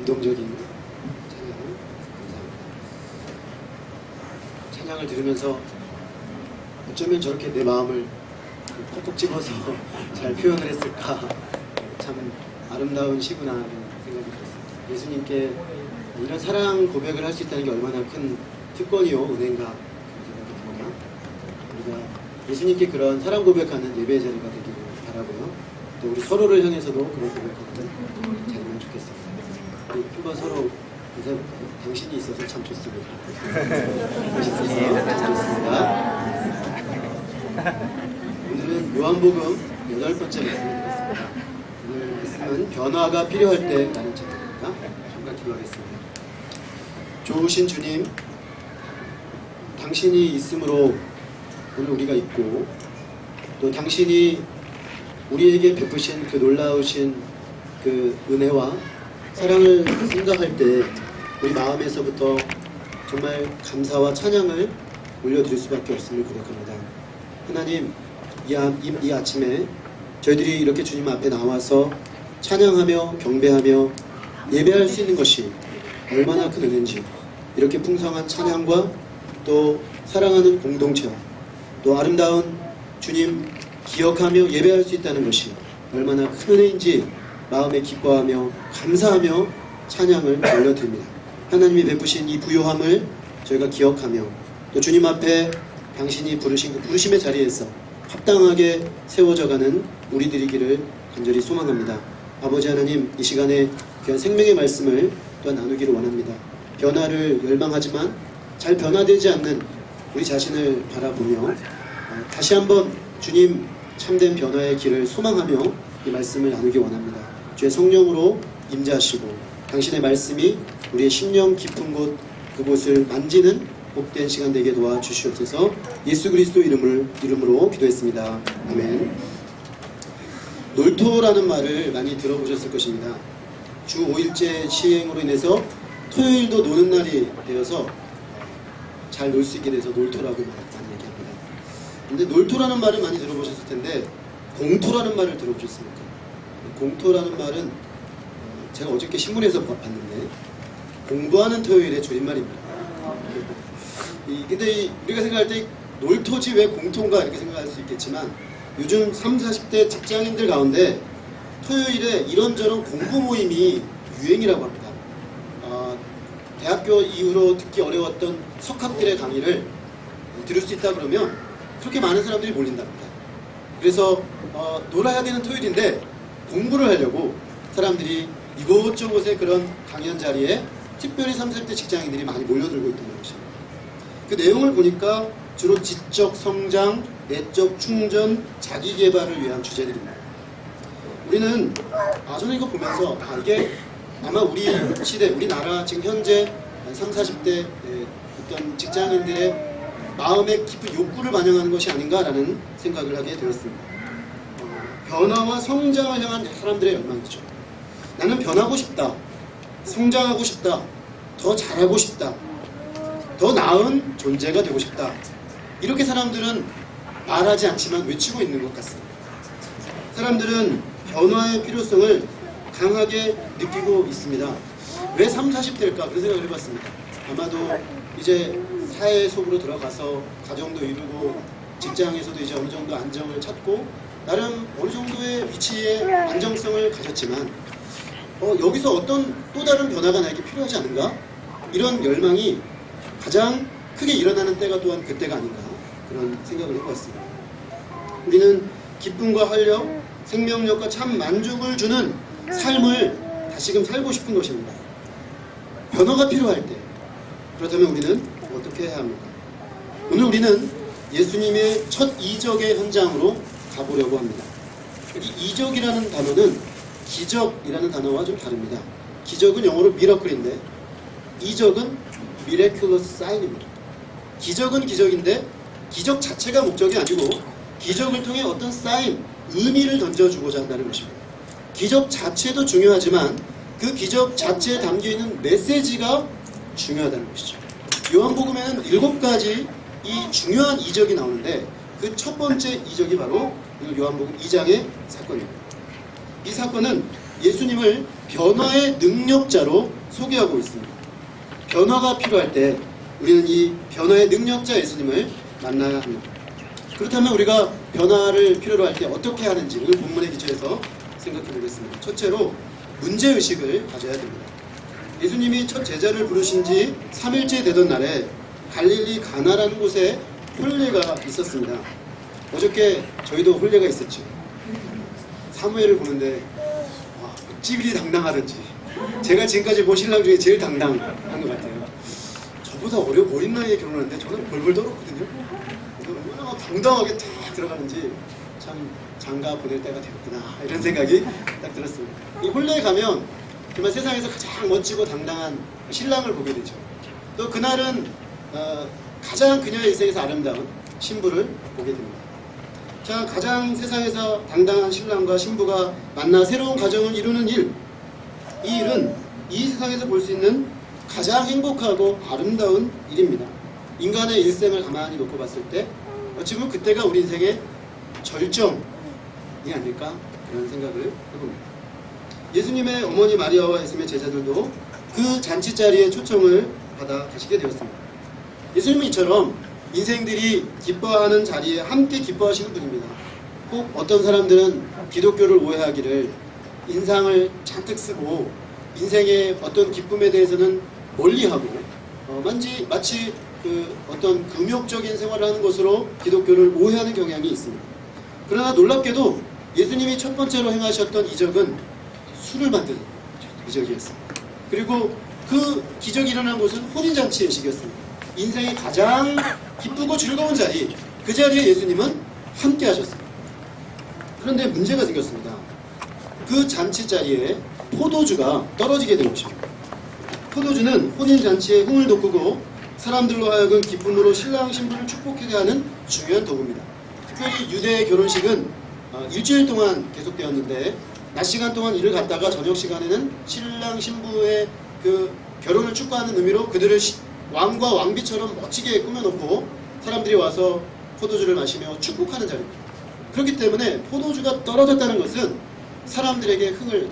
감동적인 찬양 감사합니다. 찬양을 들으면서 어쩌면 저렇게 내 마음을 콕콕 집어서 잘 표현을 했을까, 참 아름다운 시구나 하는 생각이 들었습니다. 예수님께 이런 사랑 고백을 할 수 있다는 게 얼마나 큰 특권이요 은혜인가 그런 생각이 듭니다. 우리가 예수님께 그런 사랑 고백하는 예배 자리가 되기를 바라고요. 또 우리 서로를 향해서도 그런 고백하는 자리면 좋겠습니다. 우리 한번 서로 인사해볼까요? 당신이 있어서 참 좋습니다. 당신이 있어서 참 좋습니다. 오늘은 요한복음 8번째 말씀을 드리겠습니다. 오늘 말씀은 변화가 필요할 때 라는 제목입니다. 잠깐 기도하겠습니다. 좋으신 주님, 당신이 있으므로 오늘 우리가 있고, 또 당신이 우리에게 베푸신 그 놀라우신 그 은혜와 사랑을 생각할 때 우리 마음에서부터 정말 감사와 찬양을 올려드릴 수밖에 없음을 고백합니다. 하나님, 이 아침에 저희들이 이렇게 주님 앞에 나와서 찬양하며 경배하며 예배할 수 있는 것이 얼마나 큰 은혜인지, 이렇게 풍성한 찬양과 또 사랑하는 공동체와 또 아름다운 주님 기억하며 예배할 수 있다는 것이 얼마나 큰 은혜인지 마음에 기뻐하며 감사하며 찬양을 올려드립니다. 하나님이 베푸신 이 부요함을 저희가 기억하며 또 주님 앞에 당신이 부르신 그 부르심의 자리에서 합당하게 세워져가는 우리들이기를 간절히 소망합니다. 아버지 하나님, 이 시간에 귀한 생명의 말씀을 또한 나누기를 원합니다. 변화를 열망하지만 잘 변화되지 않는 우리 자신을 바라보며 다시 한번 주님 참된 변화의 길을 소망하며 이 말씀을 나누기 원합니다. 주의 성령으로 임재하시고 당신의 말씀이 우리의 심령 깊은 곳 그곳을 만지는 복된 시간 되게 도와주시옵소서. 예수 그리스도 이름으로 기도했습니다. 아멘. 놀토라는 말을 많이 들어보셨을 것입니다. 주 5일째 시행으로 인해서 토요일도 노는 날이 되어서 잘 놀 수 있게 돼서 놀토라고 많이 얘기합니다. 근데 놀토라는 말을 많이 들어보셨을 텐데 공토라는 말을 들어보셨습니까? 공토라는 말은 제가 어저께 신문에서 봤는데 공부하는 토요일의 줄임말입니다. 근데 우리가 생각할 때 놀토지 왜 공토인가 이렇게 생각할 수 있겠지만 요즘 30, 40대 직장인들 가운데 토요일에 이런저런 공부 모임이 유행이라고 합니다. 대학교 이후로 듣기 어려웠던 석학들의 강의를 들을 수 있다 그러면 그렇게 많은 사람들이 몰린답니다. 그래서 놀아야 되는 토요일인데 공부를 하려고 사람들이 이곳저곳의 그런 강연 자리에 특별히 30, 40대 직장인들이 많이 몰려들고 있다는 것입니다. 그 내용을 보니까 주로 지적 성장, 내적 충전, 자기 개발을 위한 주제들입니다. 우리는 저는 이거 보면서 이게 아마 우리 시대, 우리나라 지금 현재 30, 40대 어떤 직장인들의 마음의 깊은 욕구를 반영하는 것이 아닌가라는 생각을 하게 되었습니다. 변화와 성장을 향한 사람들의 열망이죠. 나는 변하고 싶다, 성장하고 싶다, 더 잘하고 싶다, 더 나은 존재가 되고 싶다, 이렇게 사람들은 말하지 않지만 외치고 있는 것 같습니다. 사람들은 변화의 필요성을 강하게 느끼고 있습니다. 왜 30, 40대일까? 그런 생각을 해봤습니다. 아마도 이제 사회 속으로 들어가서 가정도 이루고 직장에서도 이제 어느 정도 안정을 찾고 나름 어느 정도의 위치에 안정성을 가졌지만 여기서 어떤 또 다른 변화가 나에게 필요하지 않은가? 이런 열망이 가장 크게 일어나는 때가 또한 그때가 아닌가, 그런 생각을 해보았습니다. 우리는 기쁨과 활력, 생명력과 참 만족을 주는 삶을 다시금 살고 싶은 것입니다. 변화가 필요할 때, 그렇다면 우리는 어떻게 해야 합니까? 오늘 우리는 예수님의 첫 이적의 현장으로 가보려고 합니다. 이 이적이라는 단어는 기적이라는 단어와 좀 다릅니다. 기적은 영어로 미러클인데 이적은 miraculous sign입니다. 기적은 기적인데 기적 자체가 목적이 아니고 기적을 통해 어떤 사인, 의미를 던져주고자 한다는 것입니다. 기적 자체도 중요하지만 그 기적 자체에 담겨있는 메시지가 중요하다는 것이죠. 요한복음에는 7가지 이 중요한 이적이 나오는데 그 첫 번째 이적이 바로 요한복음 2장의 사건입니다. 이 사건은 예수님을 변화의 능력자로 소개하고 있습니다. 변화가 필요할 때 우리는 이 변화의 능력자 예수님을 만나야 합니다. 그렇다면 우리가 변화를 필요로 할 때 어떻게 하는지 오늘 본문에 기초해서 생각해 보겠습니다. 첫째로 문제의식을 가져야 됩니다. 예수님이 첫 제자를 부르신 지 3일째 되던 날에 갈릴리 가나라는 곳에 혼례가 있었습니다. 어저께 저희도 혼례가 있었죠. 사무엘을 보는데 와, 어찌 당당하던지 제가 지금까지 본 신랑 중에 제일 당당한 것 같아요. 저보다 어린 나이에 결혼했는데 저는 벌벌 떨었거든요. 그래서 얼마나 당당하게 탁 들어가는지 참 장가 보낼 때가 되었구나 이런 생각이 딱 들었습니다. 이 혼례에 가면 정말 세상에서 가장 멋지고 당당한 신랑을 보게 되죠. 또 그날은 가장 그녀의 인생에서 아름다운 신부를 보게 됩니다. 자, 가장 세상에서 당당한 신랑과 신부가 만나 새로운 가정을 이루는 일, 이 일은 이 세상에서 볼 수 있는 가장 행복하고 아름다운 일입니다. 인간의 일생을 가만히 놓고 봤을 때 어찌 보면 그때가 우리 인생의 절정이 아닐까 그런 생각을 해봅니다. 예수님의 어머니 마리아와 예수님의 제자들도 그 잔치 자리에 초청을 받아 가시게 되었습니다. 예수님은 이처럼 인생들이 기뻐하는 자리에 함께 기뻐하시는 분입니다. 꼭 어떤 사람들은 기독교를 오해하기를 인상을 잔뜩 쓰고 인생의 어떤 기쁨에 대해서는 멀리하고 마치 그 어떤 금욕적인 생활을 하는 것으로 기독교를 오해하는 경향이 있습니다. 그러나 놀랍게도 예수님이 첫 번째로 행하셨던 이적은 술을 만드는 이적이었습니다. 그리고 그 기적이 일어난 곳은 혼인잔치의 시기였습니다. 인생의 가장 기쁘고 즐거운 자리, 그 자리에 예수님은 함께 하셨습니다. 그런데 문제가 생겼습니다. 그 잔치 자리에 포도주가 떨어지게 된 것입니다. 포도주는 혼인잔치에 흥을 돋구고 사람들로 하여금 기쁨으로 신랑 신부를 축복하게 하는 중요한 도구입니다. 특별히 유대의 결혼식은 일주일 동안 계속되었는데 낮 시간 동안 일을 갔다가 저녁 시간에는 신랑 신부의 그 결혼을 축하하는 의미로 그들을 왕과 왕비처럼 멋지게 꾸며놓고 사람들이 와서 포도주를 마시며 축복하는 자리입니다. 그렇기 때문에 포도주가 떨어졌다는 것은 사람들에게 흥을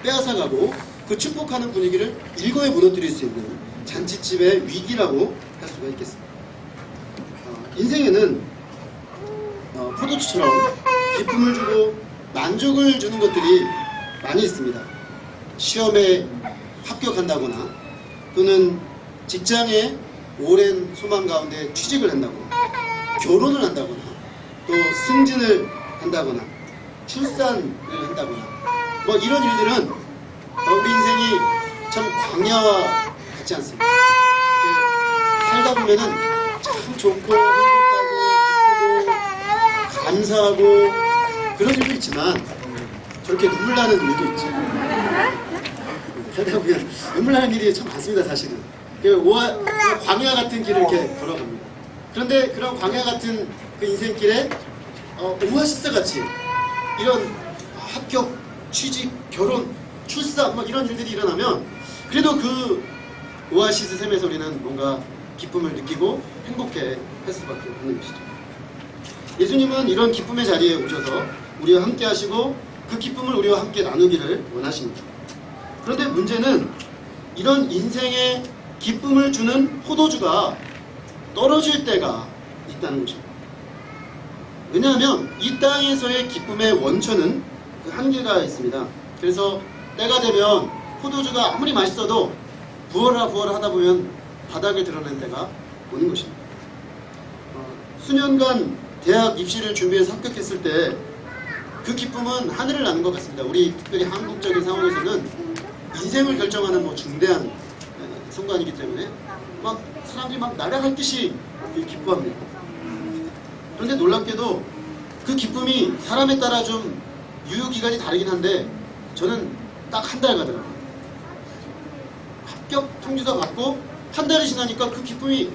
빼앗아가고 그 축복하는 분위기를 일거에 무너뜨릴 수 있는 잔치집의 위기라고 할 수가 있겠습니다. 인생에는 포도주처럼 기쁨을 주고 만족을 주는 것들이 많이 있습니다. 시험에 합격한다거나 또는 직장에 오랜 소망 가운데 취직을 한다거나 결혼을 한다거나 또 승진을 한다거나 출산을 한다거나 뭐 이런 일들은 우리 인생이 참 광야와 같지 않습니까? 살다 보면은 참 좋고 행복하고 기쁘고 감사하고 그런 일도 있지만 저렇게 눈물 나는 일도 있죠. 살다 보면 눈물 나는 일이 참 많습니다. 사실은 광야 같은 길을 이렇게 걸어갑니다. 그런데 그런 광야 같은 그 인생길에 오아시스 같이 이런 합격, 취직, 결혼, 출산 막 이런 일들이 일어나면 그래도 그 오아시스 샘에서 우리는 뭔가 기쁨을 느끼고 행복해 할 수밖에 없는 것이죠. 예수님은 이런 기쁨의 자리에 오셔서 우리와 함께 하시고 그 기쁨을 우리와 함께 나누기를 원하십니다. 그런데 문제는 이런 인생의 기쁨을 주는 포도주가 떨어질 때가 있다는 것입니다. 왜냐하면 이 땅에서의 기쁨의 원천은 그 한계가 있습니다. 그래서 때가 되면 포도주가 아무리 맛있어도 부어라 하다 보면 바닥을 드러낸 때가 오는 것입니다. 수년간 대학 입시를 준비해서 합격했을 때 그 기쁨은 하늘을 나는 것 같습니다. 우리 특별히 한국적인 상황에서는 인생을 결정하는 뭐 중대한 순간이기 때문에 막 사람들이 막 날아갈 듯이 기뻐합니다. 그런데 놀랍게도 그 기쁨이 사람에 따라 좀 유효기간이 다르긴 한데 저는 딱 한 달 가더라고요. 합격 통지서 받고 한 달이 지나니까 그 기쁨이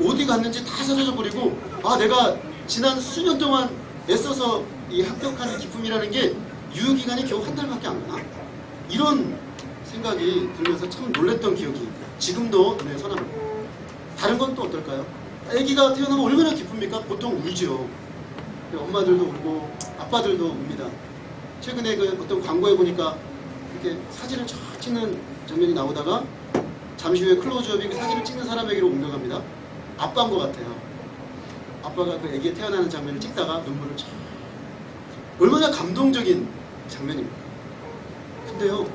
어디 갔는지 다 사라져 버리고 내가 지난 수년 동안 애써서 이 합격하는 기쁨이라는 게 유효기간이 겨우 한 달밖에 안 가나? 이런 생각이 들면서 참 놀랬던 기억이 지금도 눈에 선합니다. 다른 건 또 어떨까요? 아기가 태어나면 얼마나 기쁩니까? 보통 울죠. 엄마들도 울고 아빠들도 웁니다. 최근에 그 어떤 광고에 보니까 이렇게 사진을 쫙 찍는 장면이 나오다가 잠시 후에 클로즈업이 그 사진을 찍는 사람에게로 옮겨갑니다. 아빠인 것 같아요. 아빠가 그 아기가 태어나는 장면을 찍다가 눈물을 쫙. 얼마나 감동적인 장면입니다. 근데요,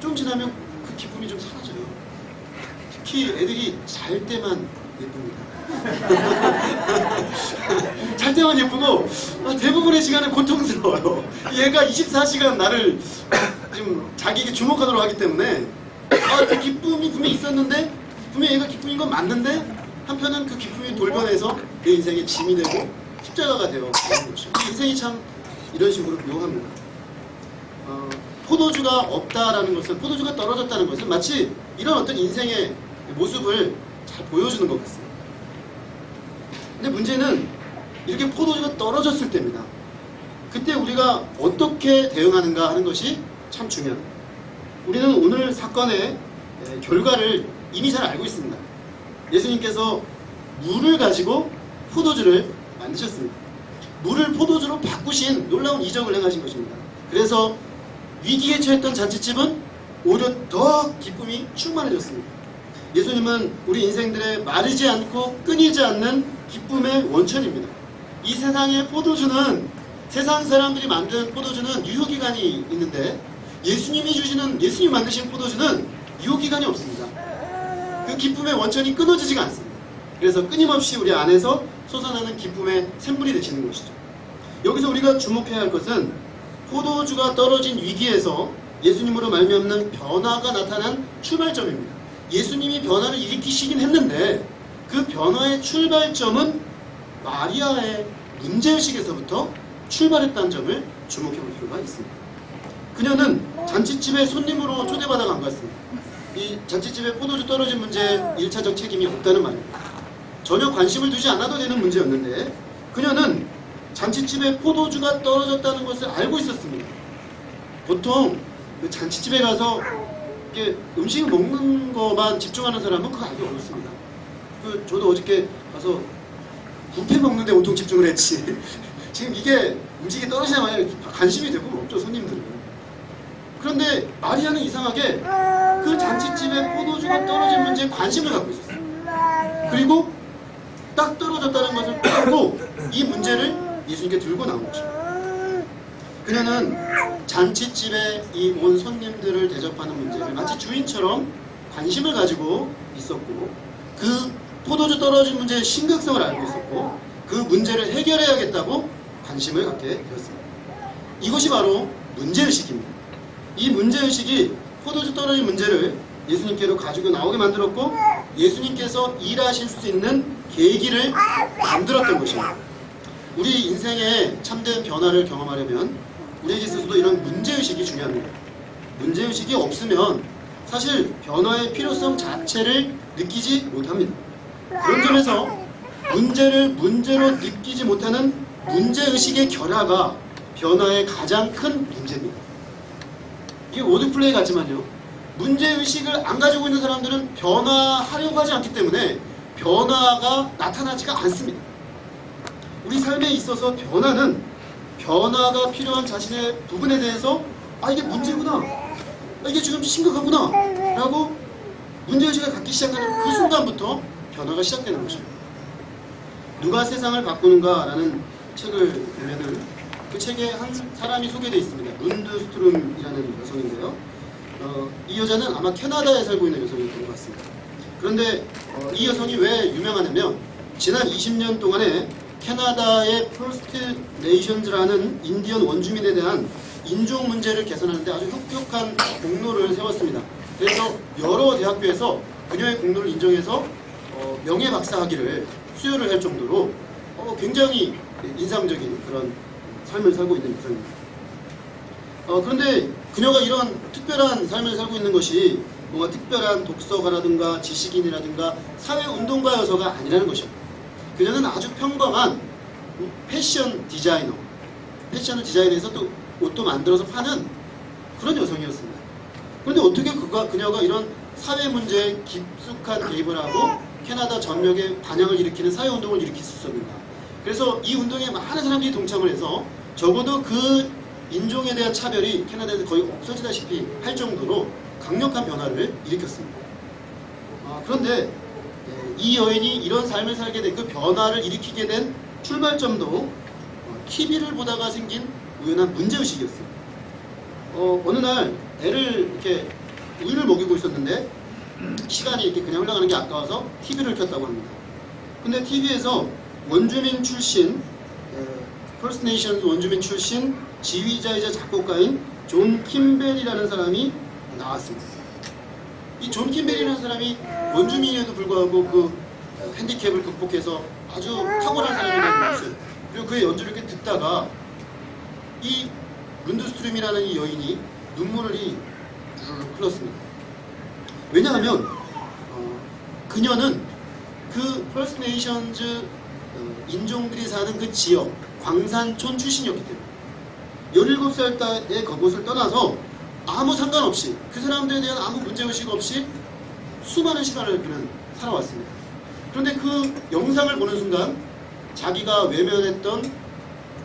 좀 지나면 그 기쁨이 좀 사라져요. 특히 애들이 잘 때만 예쁩니다. 잘 때만 예쁘고 대부분의 시간은 고통스러워요. 얘가 24시간 나를 지금 자기에게 주목하도록 하기 때문에 그 기쁨이 분명히 있었는데 분명히 얘가 기쁨인 건 맞는데 한편은 그 기쁨이 돌변해서 내 인생의 짐이 되고 십자가가 되어 있는 것이죠. 인생이 참 이런 식으로 묘합니다. 포도주가 없다라는 것은, 포도주가 떨어졌다는 것은 마치 이런 어떤 인생의 모습을 잘 보여주는 것 같습니다. 근데 문제는 이렇게 포도주가 떨어졌을 때입니다. 그때 우리가 어떻게 대응하는가 하는 것이 참 중요합니다. 우리는 오늘 사건의 결과를 이미 잘 알고 있습니다. 예수님께서 물을 가지고 포도주를 만드셨습니다. 물을 포도주로 바꾸신 놀라운 이적을 행하신 것입니다. 그래서 위기에 처했던 잔치집은 오히려 더 기쁨이 충만해졌습니다. 예수님은 우리 인생들의 마르지 않고 끊이지 않는 기쁨의 원천입니다. 이 세상의 포도주는, 세상 사람들이 만든 포도주는 유효기간이 있는데 예수님이 만드신 포도주는 유효기간이 없습니다. 그 기쁨의 원천이 끊어지지가 않습니다. 그래서 끊임없이 우리 안에서 솟아나는 기쁨의 샘물이 되시는 것이죠. 여기서 우리가 주목해야 할 것은 포도주가 떨어진 위기에서 예수님으로 말미암는 변화가 나타난 출발점입니다. 예수님이 변화를 일으키시긴 했는데 그 변화의 출발점은 마리아의 문제의식에서부터 출발했다는 점을 주목해 볼 필요가 있습니다. 그녀는 잔치집에 손님으로 초대받아 간 것같습니다. 이 잔치집에 포도주 떨어진 문제에 1차적 책임이 없다는 말입니다. 전혀 관심을 두지 않아도 되는 문제였는데 그녀는 잔치집에 포도주가 떨어졌다는 것을 알고 있었습니다. 보통 그 잔치집에 가서 이렇게 음식을 먹는 것만 집중하는 사람은 그거 알기 어렵습니다. 저도 어저께 가서 뷔페 먹는데 보통 집중을 했지. 지금 이게 음식이 떨어지자마자 관심이 되고 없죠, 손님들은. 그런데 마리아는 이상하게 그 잔치집에 포도주가 떨어진 문제에 관심을 갖고 있었어요. 그리고 딱 떨어졌다는 것을 알고 이 문제를 예수님께 들고 나온 것입니다. 그녀는 잔치집에 이 온 손님들을 대접하는 문제를 마치 주인처럼 관심을 가지고 있었고 그 포도주 떨어진 문제의 심각성을 알고 있었고 그 문제를 해결해야겠다고 관심을 갖게 되었습니다. 이것이 바로 문제의식입니다. 이 문제의식이 포도주 떨어진 문제를 예수님께로 가지고 나오게 만들었고 예수님께서 일하실 수 있는 계기를 만들었던 것입니다. 우리 인생의 참된 변화를 경험하려면 우리에게 있어서도 이런 문제의식이 중요합니다. 문제의식이 없으면 사실 변화의 필요성 자체를 느끼지 못합니다. 그런 점에서 문제를 문제로 느끼지 못하는 문제의식의 결여가 변화의 가장 큰 문제입니다. 이게 워드플레이 같지만요. 문제의식을 안 가지고 있는 사람들은 변화하려고 하지 않기 때문에 변화가 나타나지가 않습니다. 우리 삶에 있어서 변화가 필요한 자신의 부분에 대해서 이게 문제구나, 이게 지금 심각하구나 라고 문제의식을 갖기 시작하는 그 순간부터 변화가 시작되는 것입니다. 누가 세상을 바꾸는가 라는 책을 보면은 그 책에 한 사람이 소개되어 있습니다. 룬드스트룸이라는 여성인데요. 이 여자는 아마 캐나다에 살고 있는 여성이었던 것 같습니다. 그런데 이 여성이 왜 유명하냐면 지난 20년 동안에 캐나다의 퍼스트 네이션즈라는 인디언 원주민에 대한 인종 문제를 개선하는데 아주 혁혁한 공로를 세웠습니다. 그래서 여러 대학교에서 그녀의 공로를 인정해서 명예박사학위를 수여를 할 정도로 굉장히 인상적인 그런 삶을 살고 있는 여성입니다. 그런데 그녀가 이런 특별한 삶을 살고 있는 것이 뭔가 특별한 독서가라든가 지식인이라든가 사회운동가여서가 아니라는 것입니다. 그녀는 아주 평범한 패션 디자이너, 패션을 디자인해서 또 옷도 만들어서 파는 그런 여성이었습니다. 그런데 어떻게 그녀가 이런 사회 문제에 깊숙한 개입을 하고 캐나다 전역에 반향을 일으키는 사회운동을 일으킬 수 있었는가. 그래서 이 운동에 많은 사람들이 동참을 해서 적어도 그 인종에 대한 차별이 캐나다에서 거의 없어지다시피 할 정도로 강력한 변화를 일으켰습니다. 그런데 이 여인이 이런 삶을 살게 된 그 변화를 일으키게 된 출발점도 TV를 보다가 생긴 우연한 문제의식이었어요. 어느 날 애를 이렇게 우유를 먹이고 있었는데 시간이 이렇게 그냥 흘러가는 게 아까워서 TV를 켰다고 합니다. 근데 TV에서 원주민 출신, First Nations 원주민 출신 지휘자이자 작곡가인 존 킴벨이라는 사람이 나왔습니다. 이 존 킴벨이라는 사람이 원주민에도 불구하고 그 핸디캡을 극복해서 아주 탁월한 사람이라는 것을, 그리고 그의 연주를 이렇게 듣다가 이 룬드스트룸이라는 이 여인이 눈물이 주르륵 흘렀습니다. 왜냐하면 그녀는 그 퍼스트 네이션즈 인종들이 사는 그 지역 광산촌 출신이었기 때문에 17살 때의 그곳을 떠나서 아무 상관없이 그 사람들에 대한 아무 문제의식 없이 수많은 시간을 그는 살아왔습니다. 그런데 그 영상을 보는 순간 자기가 외면했던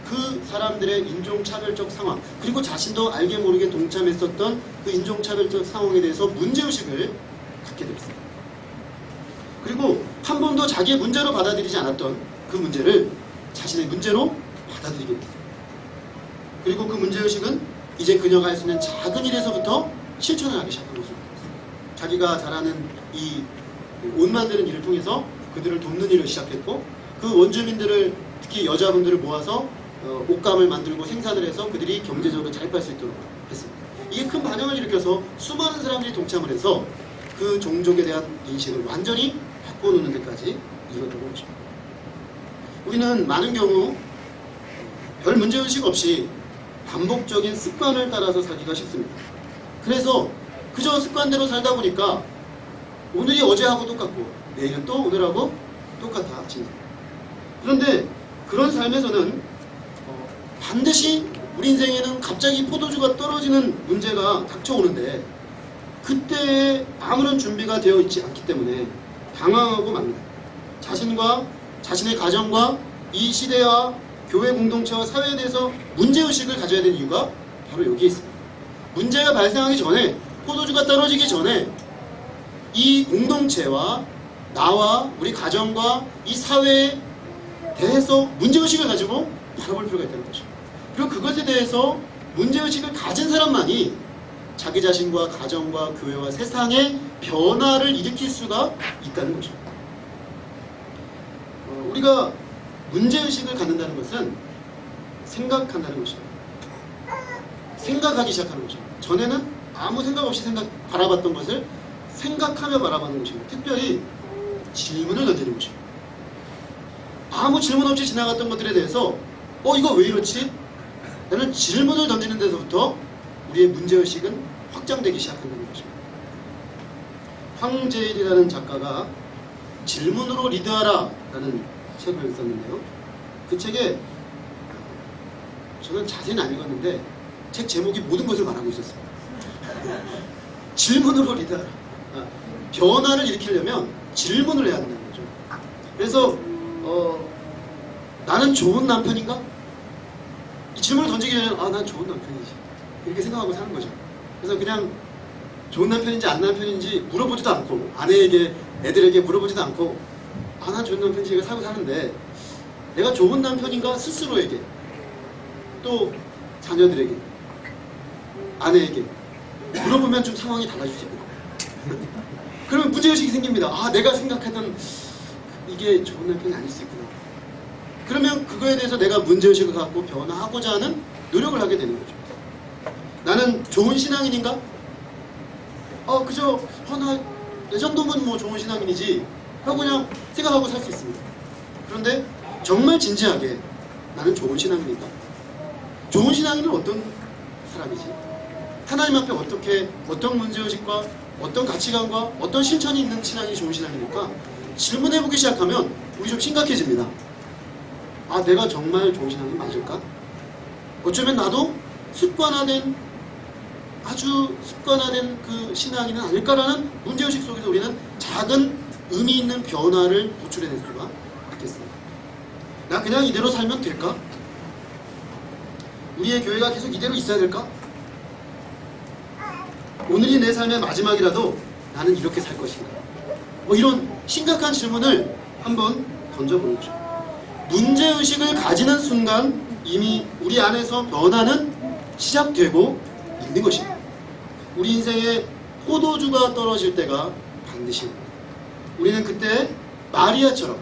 그 사람들의 인종차별적 상황, 그리고 자신도 알게 모르게 동참했었던 그 인종차별적 상황에 대해서 문제의식을 갖게 됐습니다. 그리고 한 번도 자기의 문제로 받아들이지 않았던 그 문제를 자신의 문제로 받아들이게 됐습니다. 그리고 그 문제의식은 이제 그녀가 할 수 있는 작은 일에서부터 실천을 하기 시작한 것입니다. 자기가 잘하는 이 옷 만드는 일을 통해서 그들을 돕는 일을 시작했고, 그 원주민들을, 특히 여자분들을 모아서 옷감을 만들고 생산을 해서 그들이 경제적으로 자립할 수 있도록 했습니다. 이게 큰 반영을 일으켜서 수많은 사람들이 동참을 해서 그 종족에 대한 인식을 완전히 바꿔놓는 데까지 이뤘던 것입니다. 우리는 많은 경우 별 문제의식 없이 반복적인 습관을 따라서 살기가 쉽습니다. 그래서 그저 습관대로 살다 보니까 오늘이 어제하고 똑같고 내일은 또 오늘하고 똑같아집니다. 그런데 그런 삶에서는 반드시 우리 인생에는 갑자기 포도주가 떨어지는 문제가 닥쳐오는데 그때에 아무런 준비가 되어 있지 않기 때문에 당황하고 맙니다. 자신과 자신의 가정과 이 시대와 교회 공동체와 사회에 대해서 문제의식을 가져야 되는 이유가 바로 여기에 있습니다. 문제가 발생하기 전에, 포도주가 떨어지기 전에 이 공동체와 나와 우리 가정과 이 사회에 대해서 문제의식을 가지고 바라볼 필요가 있다는 것입니다. 그리고 그것에 대해서 문제의식을 가진 사람만이 자기 자신과 가정과 교회와 세상의 변화를 일으킬 수가 있다는 것입니다. 우리가 문제의식을 갖는다는 것은 생각한다는 것입니다. 생각하기 시작하는 것입니다. 전에는 아무 생각 없이 바라봤던 것을 생각하며 바라보는 것입니다. 특별히 질문을 던지는 것입니다. 아무 질문 없이 지나갔던 것들에 대해서 이거 왜 이렇지? 라는 질문을 던지는 데서부터 우리의 문제의식은 확장되기 시작한다는 것입니다. 황제일이라는 작가가 질문으로 리드하라 라는 책을 썼는데요. 그 책에 저는 자세히는 안 읽었는데 책 제목이 모든 것을 말하고 있었습니다. 질문으로 리드하라. 변화를 일으키려면 질문을 해야 된다는 거죠. 그래서 나는 좋은 남편인가? 이 질문을 던지기 전에 난 좋은 남편이지, 이렇게 생각하고 사는 거죠. 그래서 그냥 좋은 남편인지 안 남편인지 물어보지도 않고, 아내에게, 애들에게 물어보지도 않고 난 좋은 남편인지 이거 살고 사는데, 내가 좋은 남편인가 스스로에게, 또 자녀들에게, 아내에게 물어보면 좀 상황이 달라질 수 있고 그러면 문제의식이 생깁니다. 내가 생각했던 이게 좋은 남편이 아닐 수 있구나. 그러면 그거에 대해서 내가 문제의식을 갖고 변화하고자 하는 노력을 하게 되는 거죠. 나는 좋은 신앙인인가? 그저 나 예전도면 뭐 좋은 신앙인이지 하고 그냥 생각하고 살 수 있습니다. 그런데 정말 진지하게 나는 좋은 신앙인인가? 좋은 신앙인은 어떤 사람이지? 하나님 앞에 어떤 문제의식과 어떤 가치관과 어떤 실천이 있는 신앙이 좋은 신앙입니까? 질문해보기 시작하면 우리 좀 심각해집니다. 내가 정말 좋은 신앙이 맞을까? 어쩌면 나도 아주 습관화된 그 신앙인은 아닐까라는 문제의식 속에서 우리는 작은 의미 있는 변화를 도출해낼 수가 있겠습니다. 나 그냥 이대로 살면 될까? 우리의 교회가 계속 이대로 있어야 될까? 오늘이 내 삶의 마지막이라도 나는 이렇게 살 것인가? 이런 심각한 질문을 한번 던져보는 거죠. 문제의식을 가지는 순간 이미 우리 안에서 변화는 시작되고 있는 것입니다. 우리 인생에 포도주가 떨어질 때가 반드시 옵니다. 우리는 그때 마리아처럼,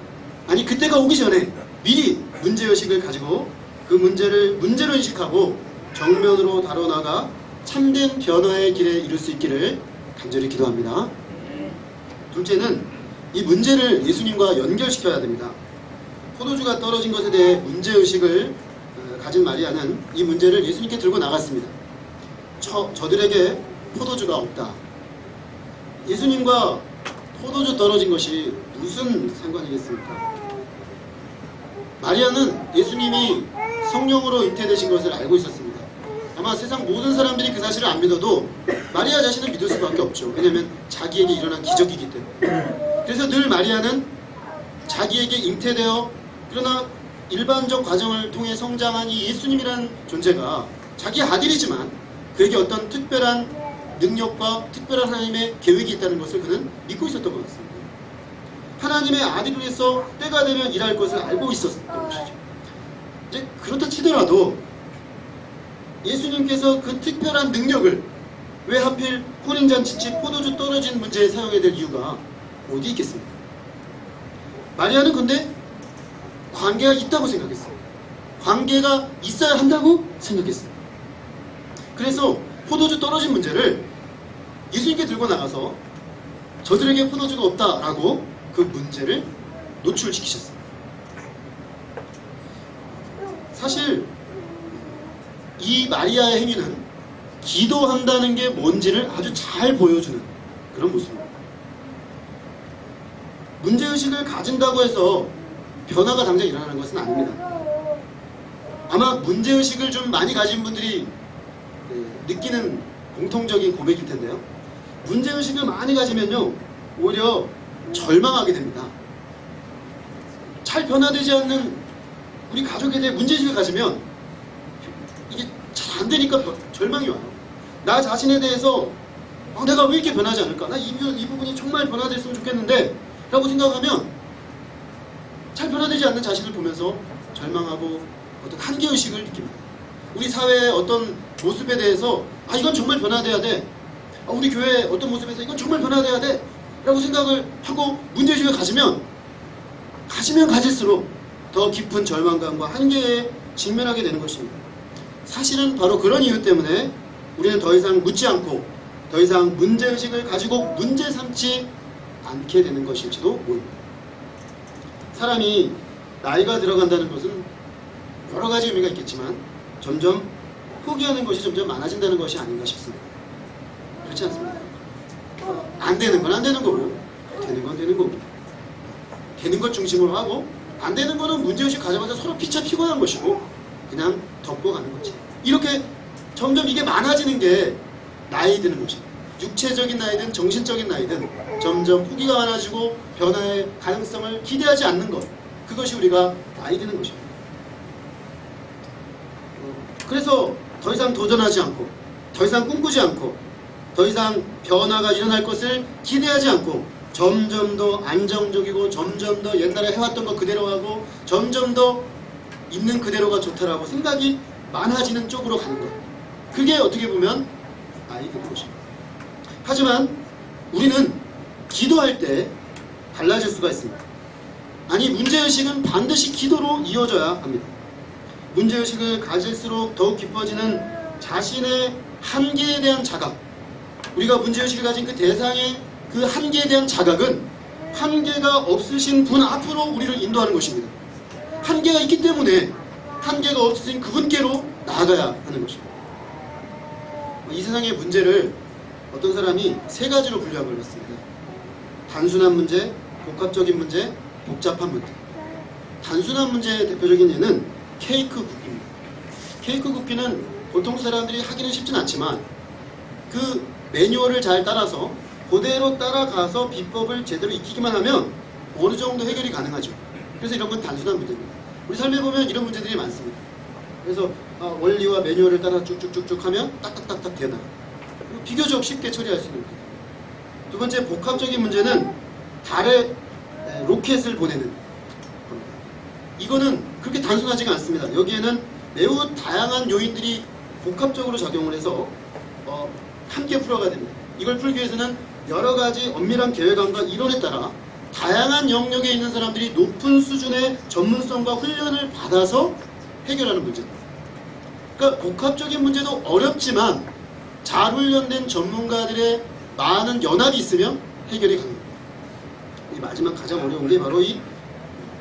아니 그때가 오기 전에 미리 문제의식을 가지고 그 문제를 문제로 인식하고 정면으로 다뤄나가 참된 변화의 길에 이룰 수 있기를 간절히 기도합니다. 둘째는 이 문제를 예수님과 연결시켜야 됩니다. 포도주가 떨어진 것에 대해 문제의식을 가진 마리아는 이 문제를 예수님께 들고 나갔습니다. 저들에게 포도주가 없다. 예수님과 포도주 떨어진 것이 무슨 상관이겠습니까? 마리아는 예수님이 성령으로 잉태되신 것을 알고 있었습니다. 아마 세상 모든 사람들이 그 사실을 안 믿어도 마리아 자신은 믿을 수밖에 없죠. 왜냐하면 자기에게 일어난 기적이기 때문에. 그래서 늘 마리아는 자기에게 잉태되어 그러나 일반적 과정을 통해 성장한 이 예수님이라는 존재가 자기 아들이지만 그에게 어떤 특별한 능력과 특별한 하나님의 계획이 있다는 것을 그는 믿고 있었던 것 같습니다. 하나님의 아들을 위해서 때가 되면 일할 것을 알고 있었던 것이죠. 이제 그렇다 치더라도 예수님께서 그 특별한 능력을 왜 하필 혼인잔치치 포도주 떨어진 문제에 사용해야 될 이유가 어디 있겠습니까? 마리아는 근데 관계가 있다고 생각했어요. 관계가 있어야 한다고 생각했어요. 그래서 포도주 떨어진 문제를 예수님께 들고 나가서 저들에게 포도주가 없다라고 그 문제를 노출시키셨어요. 사실 이 마리아의 행위는 기도한다는 게 뭔지를 아주 잘 보여주는 그런 모습입니다. 문제의식을 가진다고 해서 변화가 당장 일어나는 것은 아닙니다. 아마 문제의식을 좀 많이 가진 분들이 느끼는 공통적인 고백일 텐데요. 문제의식을 많이 가지면요 오히려 절망하게 됩니다. 잘 변화되지 않는 우리 가족에 대해 문제의식을 가지면 이게 잘 안 되니까 절망이 와요. 나 자신에 대해서 내가 왜 이렇게 변하지 않을까? 나 이 부분이 정말 변화됐으면 좋겠는데 라고 생각하면 잘 변화되지 않는 자신을 보면서 절망하고 어떤 한계의식을 느낍니다. 우리 사회의 어떤 모습에 대해서 이건 정말 변화돼야 돼. 우리 교회의 어떤 모습에서 이건 정말 변화돼야 돼 라고 생각을 하고 문제의식을 가지면 가질수록 더 깊은 절망감과 한계에 직면하게 되는 것입니다. 사실은 바로 그런 이유 때문에 우리는 더 이상 묻지 않고 더 이상 문제의식을 가지고 문제 삼지 않게 되는 것일지도 모릅니다. 사람이 나이가 들어간다는 것은 여러 가지 의미가 있겠지만 점점 포기하는 것이 점점 많아진다는 것이 아닌가 싶습니다. 그렇지 않습니까? 안 되는 건 안 되는 거고 되는 건 되는 거고 되는 것 중심으로 하고 안 되는 거는 문제의식 가자마자 서로 피차 피곤한 것이고 그냥 덮고 가는 거지. 이렇게 점점 이게 많아지는 게 나이 드는 것입니다. 육체적인 나이든 정신적인 나이든 점점 포기가 많아지고 변화의 가능성을 기대하지 않는 것, 그것이 우리가 나이 드는 것입니다. 그래서 더 이상 도전하지 않고 더 이상 꿈꾸지 않고 더 이상 변화가 일어날 것을 기대하지 않고 점점 더 안정적이고 점점 더 옛날에 해왔던 거 그대로 하고 점점 더 있는 그대로가 좋다라고 생각이 많아지는 쪽으로 가는 것, 그게 어떻게 보면 나이 드는 것입니다. 하지만 우리는 기도할 때 달라질 수가 있습니다. 아니, 문제의식은 반드시 기도로 이어져야 합니다. 문제의식을 가질수록 더욱 깊어지는 자신의 한계에 대한 자각, 우리가 문제의식을 가진 그 대상의 그 한계에 대한 자각은 한계가 없으신 분 앞으로 우리를 인도하는 것입니다. 한계가 있기 때문에 한계가 없으신 그분께로 나아가야 하는 것입니다. 이 세상의 문제를 어떤 사람이 세 가지로 분류하고 있습니다. 단순한 문제, 복합적인 문제, 복잡한 문제. 단순한 문제의 대표적인 예는 케이크 굽기입니다. 케이크 굽기는 보통 사람들이 하기는 쉽진 않지만 그 매뉴얼을 잘 따라서 그대로 따라가서 비법을 제대로 익히기만 하면 어느 정도 해결이 가능하죠. 그래서 이런 건 단순한 문제입니다. 우리 삶에 보면 이런 문제들이 많습니다. 그래서 원리와 매뉴얼을 따라 쭉쭉쭉쭉 하면 딱딱딱딱 되나. 비교적 쉽게 처리할 수 있는 문제. 두 번째, 복합적인 문제는 달에 로켓을 보내는 겁니다. 이거는 그렇게 단순하지가 않습니다. 여기에는 매우 다양한 요인들이 복합적으로 작용을 해서 함께 풀어가야 됩니다. 이걸 풀기 위해서는 여러 가지 엄밀한 계획안과 이론에 따라 다양한 영역에 있는 사람들이 높은 수준의 전문성과 훈련을 받아서 해결하는 문제입니다. 그러니까 복합적인 문제도 어렵지만 잘 훈련된 전문가들의 많은 연합이 있으면 해결이 가능합니다. 이 마지막 가장 어려운 게 바로 이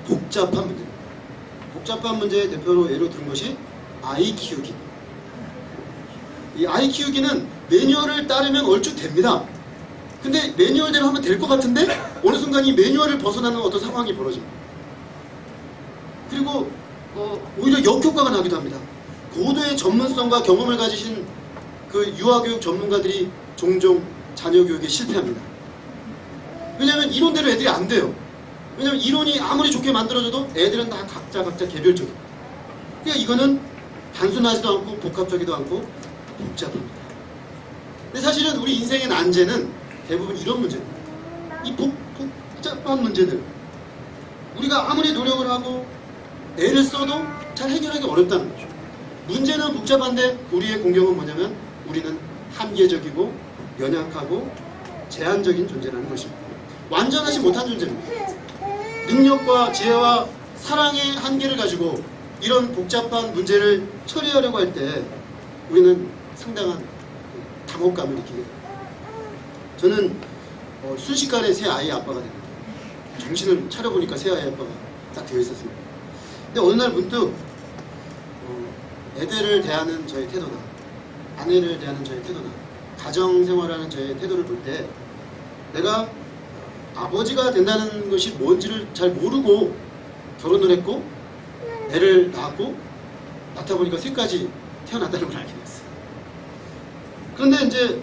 복잡한 문제입니다. 복잡한 문제의 대표로 예로 든 것이 아이 키우기. 이 아이 키우기는 매뉴얼을 따르면 얼추 됩니다. 근데 매뉴얼대로 하면 될 것 같은데 어느 순간 이 매뉴얼을 벗어나는 어떤 상황이 벌어집니다. 그리고 오히려 역효과가 나기도 합니다. 고도의 전문성과 경험을 가지신 그 유아교육 전문가들이 종종 자녀 교육에 실패합니다. 왜냐하면 이론대로 애들이 안 돼요. 왜냐하면 이론이 아무리 좋게 만들어져도 애들은 다 각자 개별적이에요. 그러니까 이거는 단순하지도 않고 복합적이도 않고 복잡합니다. 근데 사실은 우리 인생의 난제는 대부분 이런 문제입니다. 이 복잡한 문제들, 우리가 아무리 노력을 하고 애를 써도 잘 해결하기 어렵다는 거죠. 문제는 복잡한데 우리의 공경은 뭐냐면 우리는 한계적이고 연약하고 제한적인 존재라는 것입니다. 완전하지 못한 존재입니다. 능력과 지혜와 사랑의 한계를 가지고 이런 복잡한 문제를 처리하려고 할 때 우리는 상당한 당혹감을 느끼게 됩니다. 저는 순식간에 새 아이의 아빠가 됩니다. 정신을 차려보니까 새 아이의 아빠가 딱 되어 있었습니다. 근데 어느 날 문득 애들을 대하는 저의 태도나 아내를 대하는 저의 태도나 가정생활하는 저의 태도를 볼 때 내가 아버지가 된다는 것이 뭔지를 잘 모르고 결혼을 했고 애를 낳았고 낳다 보니까 셋까지 태어났다는 걸 알게 됐어요. 그런데 이제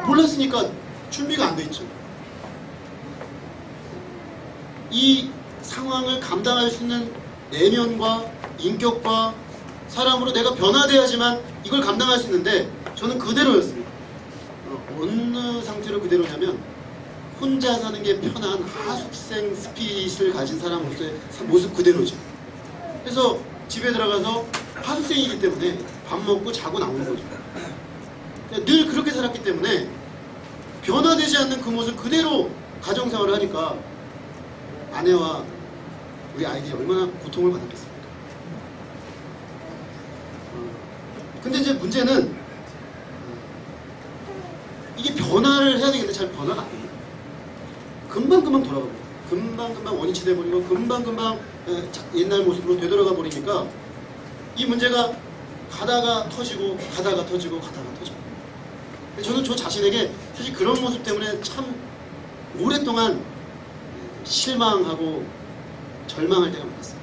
몰랐으니까 준비가 안 돼 있죠. 이 상황을 감당할 수 있는 내면과 인격과 사람으로 내가 변화돼야지만 이걸 감당할 수 있는데 저는 그대로였습니다. 어느 상태로 그대로냐면 혼자 사는 게 편한 하숙생 스피릿을 가진 사람으로서의 모습 그대로죠. 그래서 집에 들어가서 하숙생이기 때문에 밥 먹고 자고 나오는 거죠. 늘 그렇게 살았기 때문에 변화되지 않는 그 모습 그대로 가정생활을 하니까 아내와 우리 아이들이 얼마나 고통을 받았겠습니까? 근데 이제 문제는 이게 변화를 해야 되겠는데 잘 변화가 안 됩니다. 금방금방 돌아갑니다. 금방금방 원위치 돼버리고 금방금방 옛날 모습으로 되돌아가 버리니까 이 문제가 가다가 터지고 가다가 터지고 가다가 터지고. 저는 저 자신에게 사실 그런 모습 때문에 참 오랫동안 실망하고 절망할 때가 많았어요.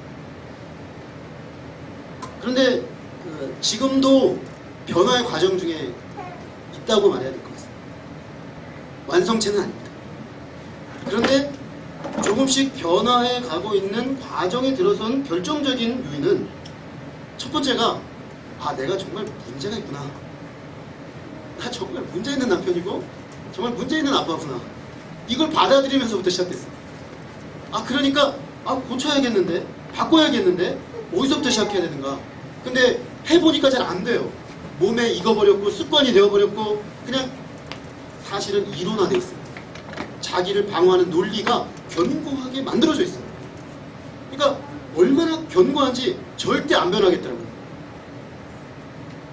그런데 지금도 변화의 과정 중에 있다고 말해야 될 것 같습니다. 완성체는 아닙니다. 그런데 조금씩 변화해 가고 있는 과정에 들어선 결정적인 요인은 첫 번째가 내가 정말 문제가 있구나. 나 정말 문제 있는 남편이고 정말 문제 있는 아빠구나. 이걸 받아들이면서부터 시작됐어요. 그러니까 고쳐야겠는데 바꿔야겠는데 어디서부터 시작해야 되는가. 근데 해보니까 잘 안 돼요. 몸에 익어버렸고 습관이 되어버렸고 그냥 사실은 이론화되어 있어요. 자기를 방어하는 논리가 견고하게 만들어져 있어요. 그러니까 얼마나 견고한지 절대 안 변하겠더라고요.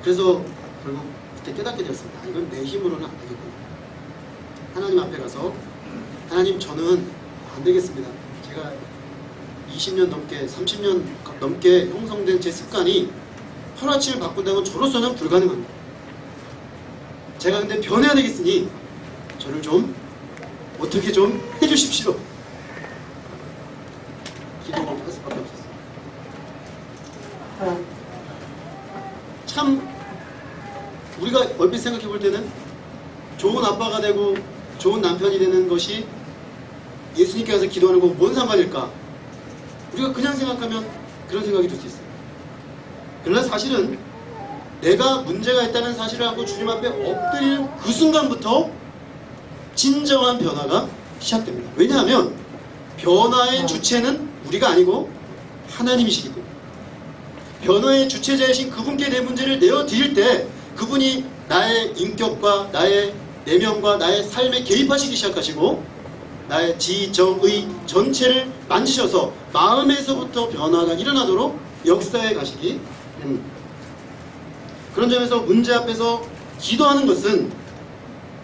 그래서 결국 그때 깨닫게 되었습니다. 이건 내 힘으로는 안 되겠구나. 하나님 앞에 가서 하나님 저는 안 되겠습니다. 제가 20년 넘게 30년 넘게 형성된 제 습관이 하루아침에 바꾼다면 저로서는 불가능합니다. 제가 근데 변해야 되겠으니 저를 좀 어떻게 좀 해주십시오. 기도를 할 수밖에 없었어요. 참 우리가 얼핏 생각해 볼 때는 좋은 아빠가 되고 좋은 남편이 되는 것이 예수님께 가서 기도하는 건 뭔 상관일까? 우리가 그냥 생각하면 그런 생각이 들 수 있어요. 그러나 사실은 내가 문제가 있다는 사실을 알고 주님 앞에 엎드리는 그 순간부터 진정한 변화가 시작됩니다. 왜냐하면 변화의 주체는 우리가 아니고 하나님이시기 때문에, 변화의 주체자이신 그분께 내 문제를 내어드릴 때 그분이 나의 인격과 나의 내면과 나의 삶에 개입하시기 시작하시고 나의 지정의 전체를 만지셔서 마음에서부터 변화가 일어나도록 역사해 가시기 됩니다. 그런 점에서 문제 앞에서 기도하는 것은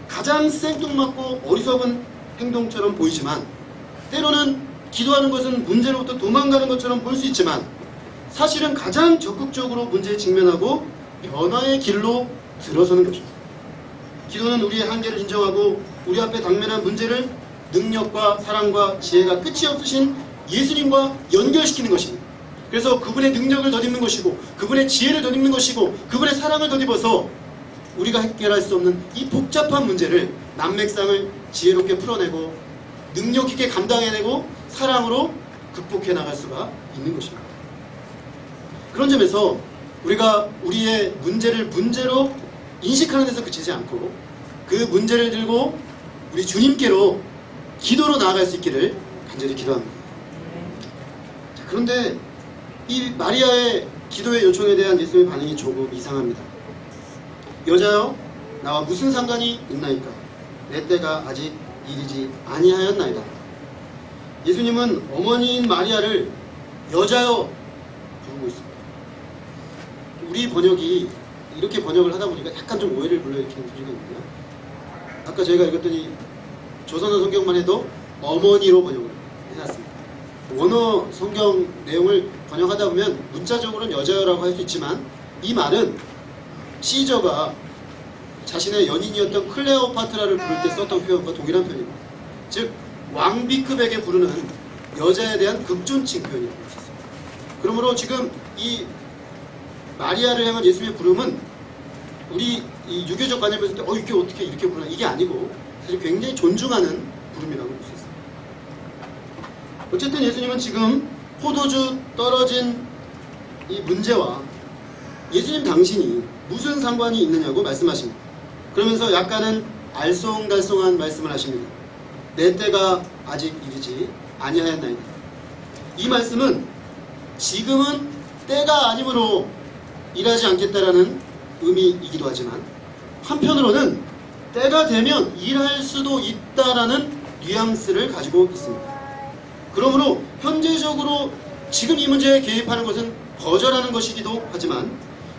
가장 생뚱맞고 어리석은 행동처럼 보이지만, 때로는 기도하는 것은 문제로부터 도망가는 것처럼 보일 수 있지만, 사실은 가장 적극적으로 문제에 직면하고 변화의 길로 들어서는 것입니다. 기도는 우리의 한계를 인정하고 우리 앞에 당면한 문제를 능력과 사랑과 지혜가 끝이 없으신 예수님과 연결시키는 것입니다. 그래서 그분의 능력을 덧입는 것이고 그분의 지혜를 덧입는 것이고 그분의 사랑을 덧입어서 우리가 해결할 수 없는 이 복잡한 문제를, 난맥상을 지혜롭게 풀어내고 능력 있게 감당해내고 사랑으로 극복해 나갈 수가 있는 것입니다. 그런 점에서 우리가 우리의 문제를 문제로 인식하는 데서 그치지 않고 그 문제를 들고 우리 주님께로 기도로 나아갈 수 있기를 간절히 기도합니다. 자, 그런데 이 마리아의 기도의 요청에 대한 예수님의 반응이 조금 이상합니다. 여자여, 나와 무슨 상관이 있나이까? 내 때가 아직 이르지 아니하였나이다. 예수님은 어머니인 마리아를 여자여 부르고 있습니다. 우리 번역이 이렇게 번역을 하다 보니까 약간 좀 오해를 불러일으키는 소리가 있는데요. 아까 저희가 읽었더니 조선어 성경만 해도 어머니로 번역을 해놨습니다. 원어 성경 내용을 번역하다 보면 문자적으로는 여자여라고 할 수 있지만, 이 말은 시저가 자신의 연인이었던 클레오파트라를 부를 때 썼던 표현과 동일한 표현입니다. 즉 왕비급에게 부르는 여자에 대한 극존칭 표현이라고 할 수 있습니다. 그러므로 지금 이 마리아를 향한 예수님의 부름은 우리 이 유교적 관념을 봤을 때 이게 어떻게 이렇게 부르나, 이게 아니고 사실 굉장히 존중하는 부름이라고 볼 수 있습니다. 어쨌든 예수님은 지금 포도주 떨어진 이 문제와 예수님 당신이 무슨 상관이 있느냐고 말씀하십니다. 그러면서 약간은 알쏭달쏭한 말씀을 하십니다. 내 때가 아직 이르지 아니하였나이다. 이 말씀은 지금은 때가 아니므로 일하지 않겠다라는 의미이기도 하지만, 한편으로는 때가 되면 일할 수도 있다라는 뉘앙스를 가지고 있습니다. 그러므로 현재적으로 지금 이 문제에 개입하는 것은 거절하는 것이기도 하지만,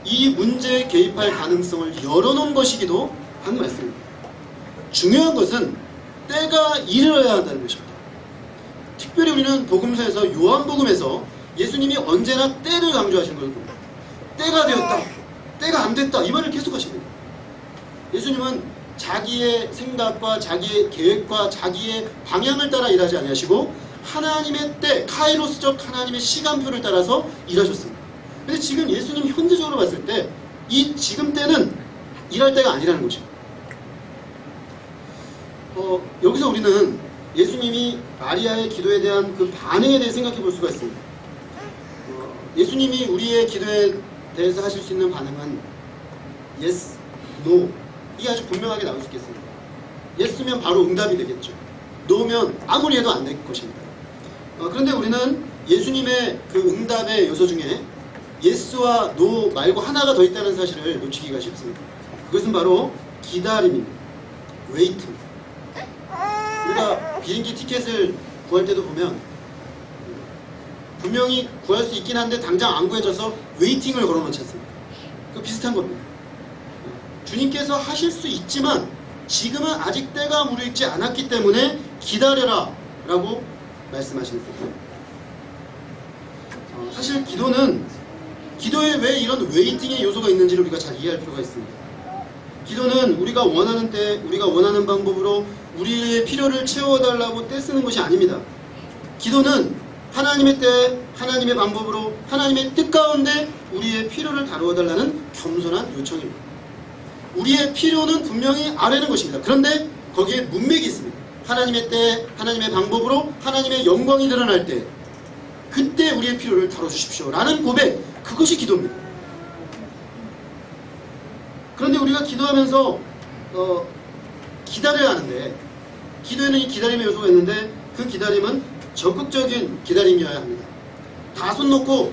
이 문제에 개입할 가능성을 열어놓은 것이기도 한 말씀입니다. 중요한 것은 때가 이르러야 한다는 것입니다. 특별히 우리는 복음서에서, 요한복음에서 예수님이 언제나 때를 강조하시는 것을 봅니다. 때가 되었다, 때가 안 됐다, 이 말을 계속 하십니다. 예수님은 자기의 생각과 자기의 계획과 자기의 방향을 따라 일하지 아니하시고 하나님의 때, 카이로스적 하나님의 시간표를 따라서 일하셨습니다. 근데 지금 예수님 현재적으로 봤을 때 이 지금 때는 일할 때가 아니라는 것입니다. 여기서 우리는 예수님이 마리아의 기도에 대한 그 반응에 대해 생각해 볼 수가 있습니다. 예수님이 우리의 기도에 대해서 하실 수 있는 반응은 yes, no, 이게 아주 분명하게 나올 수 있겠습니다. yes면 바로 응답이 되겠죠. no면 아무리 해도 안 될 것입니다. 그런데 우리는 예수님의 그 응답의 요소 중에 yes와 no 말고 하나가 더 있다는 사실을 놓치기가 쉽습니다. 그것은 바로 기다림입니다. wait. 우리가 비행기 티켓을 구할 때도 보면 분명히 구할 수 있긴 한데 당장 안 구해져서 웨이팅을 걸어놓지 않습니까? 그 비슷한 겁니다. 주님께서 하실 수 있지만 지금은 아직 때가 무르익지 않았기 때문에 기다려라 라고 말씀하시는 거예요. 사실 기도에 왜 이런 웨이팅의 요소가 있는지를 우리가 잘 이해할 필요가 있습니다. 기도는 우리가 원하는 때, 우리가 원하는 방법으로 우리의 필요를 채워달라고 떼쓰는 것이 아닙니다. 기도는 하나님의 때, 하나님의 방법으로, 하나님의 뜻 가운데 우리의 필요를 다루어달라는 겸손한 요청입니다. 우리의 필요는 분명히 아래는 것입니다. 그런데 거기에 문맥이 있습니다. 하나님의 때, 하나님의 방법으로 하나님의 영광이 드러날 때, 그때 우리의 필요를 다뤄주십시오 라는 고백, 그것이 기도입니다. 그런데 우리가 기도하면서 기다려야 하는데, 기도에는 이 기다림의 요소가 있는데 그 기다림은 적극적인 기다림이어야 합니다. 다 손 놓고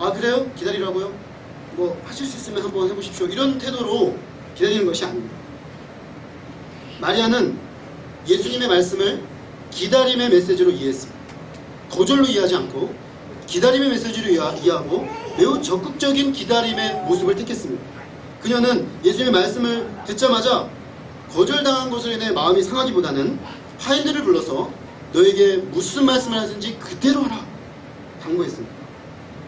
아 그래요? 기다리라고요? 뭐 하실 수 있으면 한번 해보십시오, 이런 태도로 기다리는 것이 아닙니다. 마리아는 예수님의 말씀을 기다림의 메시지로 이해했습니다. 거절로 이해하지 않고 기다림의 메시지로 이해하고 매우 적극적인 기다림의 모습을 택했습니다. 그녀는 예수님의 말씀을 듣자마자 거절당한 것으로 인해 마음이 상하기보다는 하인들을 불러서 너에게 무슨 말씀을 하든지 그대로 하라 당부했습니다.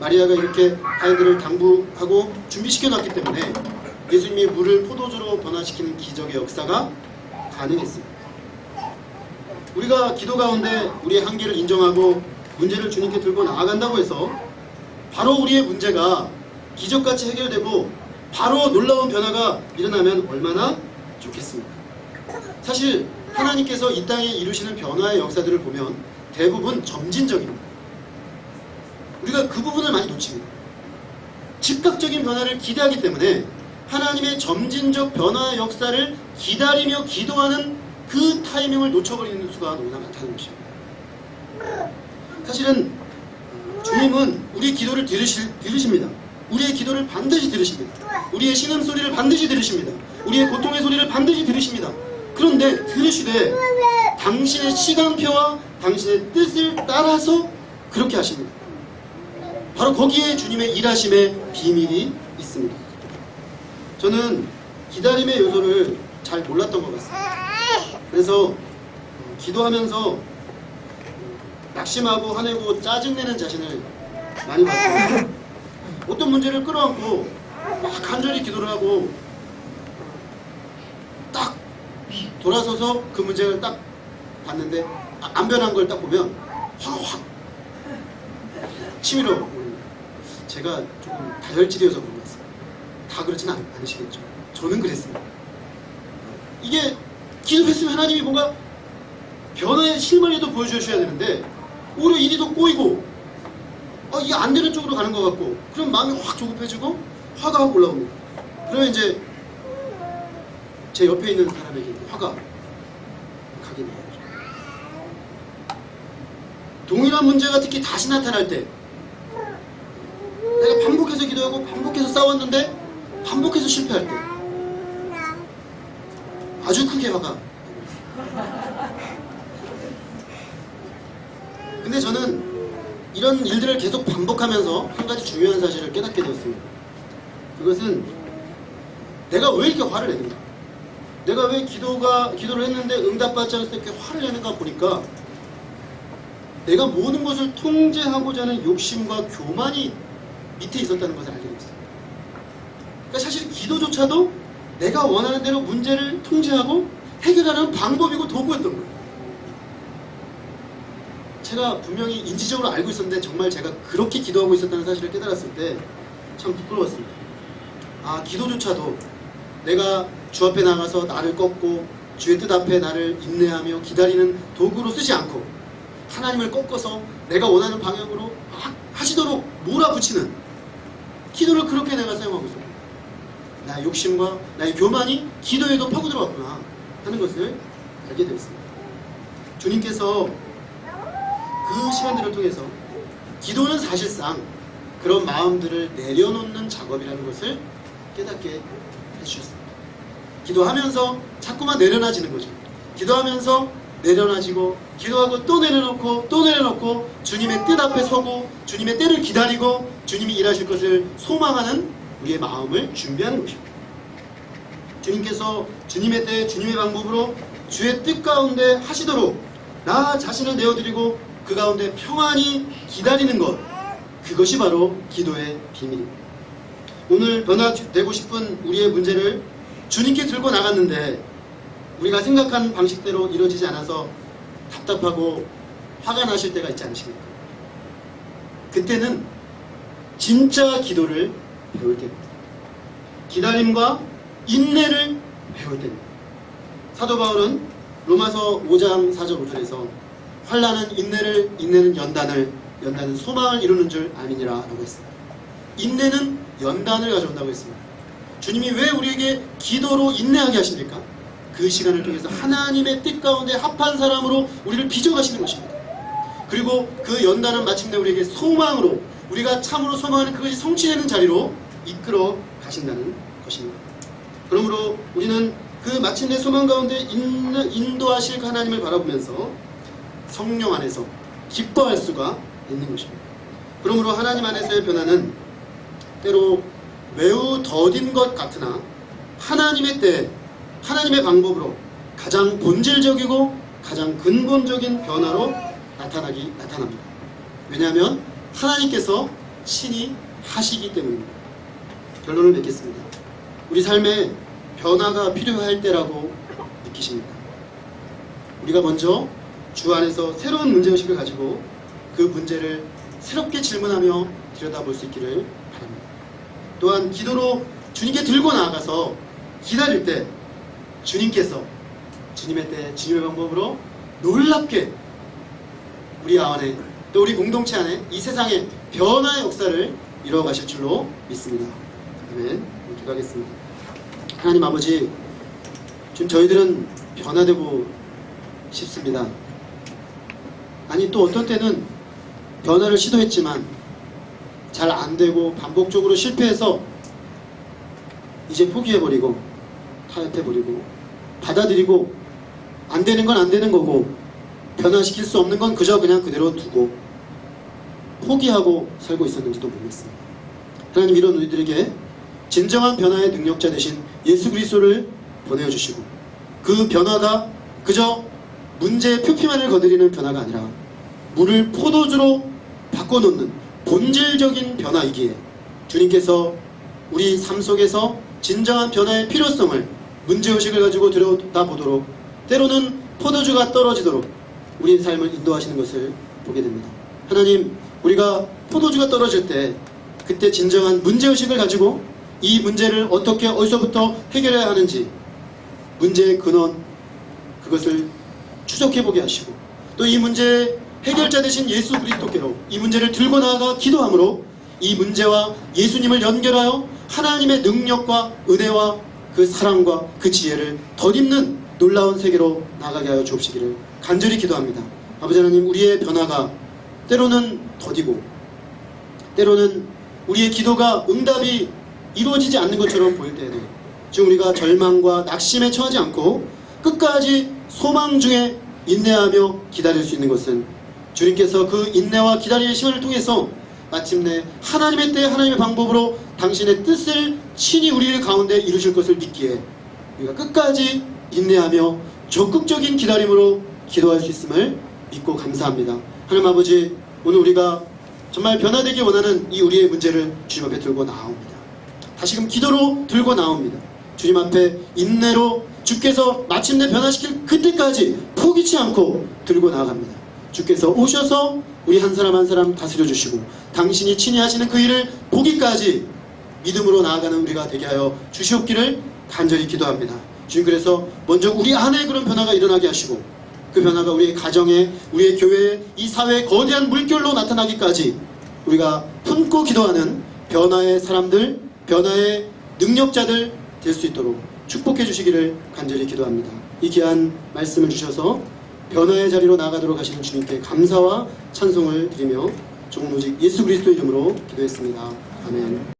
마리아가 이렇게 하인들을 당부하고 준비시켜 놨기 때문에 예수님이 물을 포도주로 변화시키는 기적의 역사가 가능했습니다. 우리가 기도 가운데 우리의 한계를 인정하고 문제를 주님께 들고 나아간다고 해서 바로 우리의 문제가 기적같이 해결되고 바로 놀라운 변화가 일어나면 얼마나 좋겠습니까? 사실 하나님께서 이 땅에 이루시는 변화의 역사들을 보면 대부분 점진적입니다. 우리가 그 부분을 많이 놓칩니다. 즉각적인 변화를 기대하기 때문에 하나님의 점진적 변화의 역사를 기다리며 기도하는 그 타이밍을 놓쳐버리는 수가 너무나 많다는 것입니다. 사실은 주님은 우리의 기도를 들으십니다. 우리의 기도를 반드시 들으십니다. 우리의 신음소리를 반드시 들으십니다. 우리의 고통의 소리를 반드시 들으십니다. 그런데 들으시되 당신의 시간표와 당신의 뜻을 따라서 그렇게 하십니다. 바로 거기에 주님의 일하심의 비밀이 있습니다. 저는 기다림의 요소를 잘 몰랐던 것 같습니다. 그래서 기도하면서 낙심하고 화내고 짜증내는 자신을 많이 봤습니다. 어떤 문제를 끌어안고 막 간절히 기도를 하고 딱 돌아서서 그 문제를 딱 봤는데 안 변한 걸 딱 보면 확 치밀어. 제가 조금 다혈질이어서 그런 것 같습니다. 다 그렇지는 않으시겠죠. 저는 그랬습니다. 이게 기도했으면 하나님이 뭔가 변화의 실마리도 보여주셔야 되는데 오히려 일이 더 꼬이고 이게 안 되는 쪽으로 가는 것 같고, 그럼 마음이 확 조급해지고 화가 확 올라옵니다. 그러면 이제 제 옆에 있는 사람에게 화가 가게 됩니다. 동일한 문제가 특히 다시 나타날 때, 내가 반복해서 기도하고 반복해서 싸웠는데 반복해서 실패할 때 아주 크게 화가. 근데 저는 이런 일들을 계속 반복하면서 한 가지 중요한 사실을 깨닫게 되었습니다. 그것은 내가 왜 이렇게 화를 내는가, 내가 왜 기도를 했는데 응답받지 않았을 때 이렇게 화를 내는가 보니까 내가 모든 것을 통제하고자 하는 욕심과 교만이 밑에 있었다는 것을 알게 되었어요. 그러니까 사실 기도조차도 내가 원하는 대로 문제를 통제하고 해결하는 방법이고 도구였던 거예요. 제가 분명히 인지적으로 알고 있었는데 정말 제가 그렇게 기도하고 있었다는 사실을 깨달았을 때 참 부끄러웠습니다. 기도조차도 내가 주 앞에 나가서 나를 꺾고 주의 뜻 앞에 나를 인내하며 기다리는 도구로 쓰지 않고 하나님을 꺾어서 내가 원하는 방향으로 하시도록 몰아붙이는 기도를 그렇게 내가 사용하고 있었습니다. 나의 욕심과 나의 교만이 기도에도 파고들어왔구나 하는 것을 알게 되었습니다. 주님께서 그 시간들을 통해서 기도는 사실상 그런 마음들을 내려놓는 작업이라는 것을 깨닫게 해주셨습니다. 기도하면서 자꾸만 내려놔지는 거죠. 기도하면서 내려놔지고, 기도하고 또 내려놓고 또 내려놓고, 주님의 뜻 앞에 서고 주님의 때를 기다리고 주님이 일하실 것을 소망하는 우리의 마음을 준비하는 것입니다. 주님께서 주님의 때 주님의 방법으로 주의 뜻 가운데 하시도록 나 자신을 내어드리고 그 가운데 평안히 기다리는 것, 그것이 바로 기도의 비밀입니다. 오늘 변화되고 싶은 우리의 문제를 주님께 들고 나갔는데 우리가 생각한 방식대로 이루어지지 않아서 답답하고 화가 나실 때가 있지 않으십니까? 그때는 진짜 기도를 배울 때입니다. 기다림과 인내를 배울 때입니다. 사도 바울은 로마서 5장 4절 5절에서 환난은 인내를, 인내는 연단을, 연단은 소망을 이루는 줄 아니니라 라고 했습니다. 인내는 연단을 가져온다고 했습니다. 주님이 왜 우리에게 기도로 인내하게 하십니까? 그 시간을 통해서 하나님의 뜻 가운데 합한 사람으로 우리를 빚어가시는 것입니다. 그리고 그 연단은 마침내 우리에게 소망으로, 우리가 참으로 소망하는 그것이 성취되는 자리로 이끌어 가신다는 것입니다. 그러므로 우리는 그 마침내 소망 가운데 인도하실 그 하나님을 바라보면서 성령 안에서 기뻐할 수가 있는 것입니다. 그러므로 하나님 안에서의 변화는 때로 매우 더딘 것 같으나 하나님의 때, 하나님의 방법으로 가장 본질적이고 가장 근본적인 변화로 나타납니다. 왜냐하면 하나님께서 친히 하시기 때문입니다. 결론을 맺겠습니다. 우리 삶에 변화가 필요할 때라고 느끼십니다. 우리가 먼저 주 안에서 새로운 문제의식을 가지고 그 문제를 새롭게 질문하며 들여다볼 수 있기를 바랍니다. 또한 기도로 주님께 들고 나아가서 기다릴 때 주님께서 주님의 때, 주님의 방법으로 놀랍게 우리 안에, 또 우리 공동체 안에 이 세상의 변화의 역사를 이루어 가실 줄로 믿습니다. 아멘. 기도하겠습니다. 하나님 아버지, 지금 저희들은 변화되고 싶습니다. 아니, 또 어떤 때는 변화를 시도했지만 잘 안되고 반복적으로 실패해서 이제 포기해버리고 타협해버리고 받아들이고 안되는 건 안되는 거고 변화시킬 수 없는 건 그저 그냥 그대로 두고 포기하고 살고 있었는지도 모르겠습니다. 하나님, 이런 우리들에게 진정한 변화의 능력자 되신 예수 그리스도를 보내주시고 그 변화가 그저 문제의 표피만을 거느리는 변화가 아니라 물을 포도주로 바꿔놓는 본질적인 변화이기에 주님께서 우리 삶 속에서 진정한 변화의 필요성을 문제의식을 가지고 들여다보도록, 때로는 포도주가 떨어지도록 우리의 삶을 인도하시는 것을 보게 됩니다. 하나님, 우리가 포도주가 떨어질 때 그때 진정한 문제의식을 가지고 이 문제를 어떻게 어디서부터 해결해야 하는지 문제의 근원, 그것을 추적해보게 하시고 또 이 문제의 해결자 되신 예수 그리스도께로 이 문제를 들고 나아가 기도함으로 이 문제와 예수님을 연결하여 하나님의 능력과 은혜와 그 사랑과 그 지혜를 덧입는 놀라운 세계로 나가게 하여 주옵시기를 간절히 기도합니다. 아버지 하나님, 우리의 변화가 때로는 더디고 때로는 우리의 기도가 응답이 이루어지지 않는 것처럼 보일 때에도 지금 우리가 절망과 낙심에 처하지 않고 끝까지 소망 중에 인내하며 기다릴 수 있는 것은 주님께서 그 인내와 기다림의 시간을 통해서 마침내 하나님의 때 하나님의 방법으로 당신의 뜻을 친히 우리 가운데 이루실 것을 믿기에 우리가 끝까지 인내하며 적극적인 기다림으로 기도할 수 있음을 믿고 감사합니다. 하나님 아버지, 오늘 우리가 정말 변화되기 원하는 이 우리의 문제를 주님 앞에 들고 나옵니다. 다시금 기도로 들고 나옵니다. 주님 앞에 인내로 주께서 마침내 변화시킬 그때까지 포기치 않고 들고 나아갑니다. 주께서 오셔서 우리 한 사람 한 사람 다스려 주시고 당신이 친히 하시는 그 일을 보기까지 믿음으로 나아가는 우리가 되게 하여 주시옵기를 간절히 기도합니다. 주님, 그래서 먼저 우리 안에 그런 변화가 일어나게 하시고 그 변화가 우리의 가정에, 우리의 교회에, 이 사회의 거대한 물결로 나타나기까지 우리가 품고 기도하는 변화의 사람들, 변화의 능력자들 될 수 있도록 축복해 주시기를 간절히 기도합니다. 이 귀한 말씀을 주셔서 변화의 자리로 나아가도록 하시는 주님께 감사와 찬송을 드리며 조금 오직 예수 그리스도 이름으로 기도했습니다. 아멘.